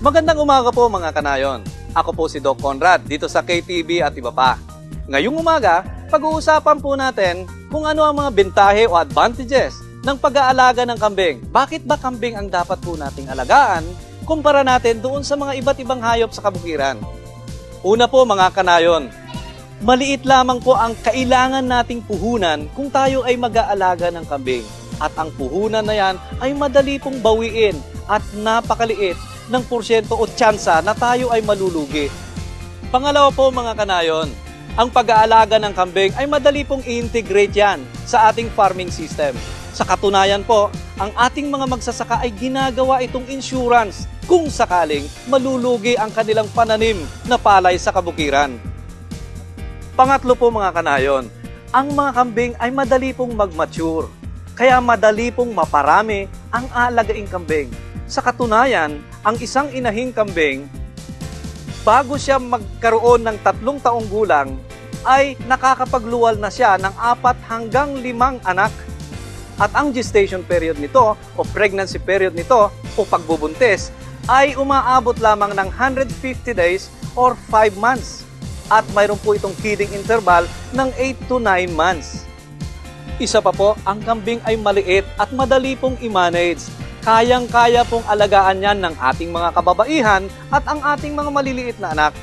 Magandang umaga po mga kanayon. Ako po si Doc Conrad dito sa KTV at iba pa. Ngayong umaga, pag-uusapan po natin kung ano ang mga bentahe o advantages ng pag-aalaga ng kambing. Bakit ba kambing ang dapat po nating alagaan kumpara natin doon sa mga iba't ibang hayop sa kabukiran? Una po mga kanayon, maliit lamang po ang kailangan nating puhunan kung tayo ay mag-aalaga ng kambing. At ang puhunan na yan ay madali pong bawiin at napakaliit ng porsyento o tsansa na tayo ay malulugi. Pangalawa po mga kanayon, ang pag-aalaga ng kambing ay madali pong i-integrate yan sa ating farming system. Sa katunayan po, ang ating mga magsasaka ay ginagawa itong insurance kung sakaling malulugi ang kanilang pananim na palay sa kabukiran. Pangatlo po mga kanayon, ang mga kambing ay madali pong mag-mature. Kaya madali pong maparami ang alagaing kambing. Sa katunayan, ang isang inahing kambing, bago siya magkaroon ng 3 taong gulang, ay nakakapagluwal na siya ng 4 hanggang 5 anak. At ang gestation period nito o pregnancy period nito o pagbubuntis ay umaabot lamang ng 150 days or 5 months. At mayroon po itong feeding interval ng 8 to 9 months. Isa pa po, ang kambing ay maliit at madali pong i-manage. Kayang-kaya pong alagaan yan ng ating mga kababaihan at ang ating mga maliliit na anak.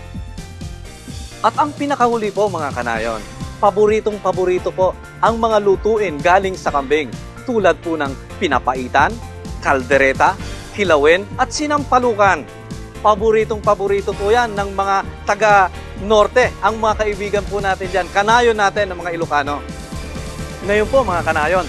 At ang pinakahuli po mga kanayon, paboritong-paborito po ang mga lutuin galing sa kambing. Tulad po ng pinapaitan, kaldereta, kilawin at sinampalukan. Paboritong-paborito po yan ng mga taga-norte, ang mga kaibigan po natin dyan, kanayon natin ng mga Ilocano. Ngayon po mga kanayon,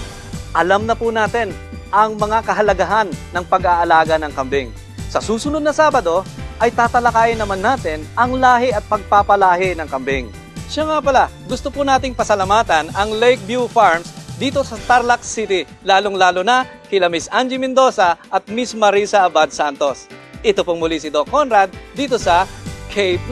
alam na po natin ang mga kahalagahan ng pag-aalaga ng kambing. Sa susunod na Sabado ay tatalakayin naman natin ang lahi at pagpapalahi ng kambing. Siya nga pala, gusto po nating pasalamatan ang Lakeview Farms dito sa Tarlac City, lalong-lalo na kila Miss Angie Mendoza at Miss Marisa Abad Santos. Ito pong muli si Doc Conrad dito sa K+.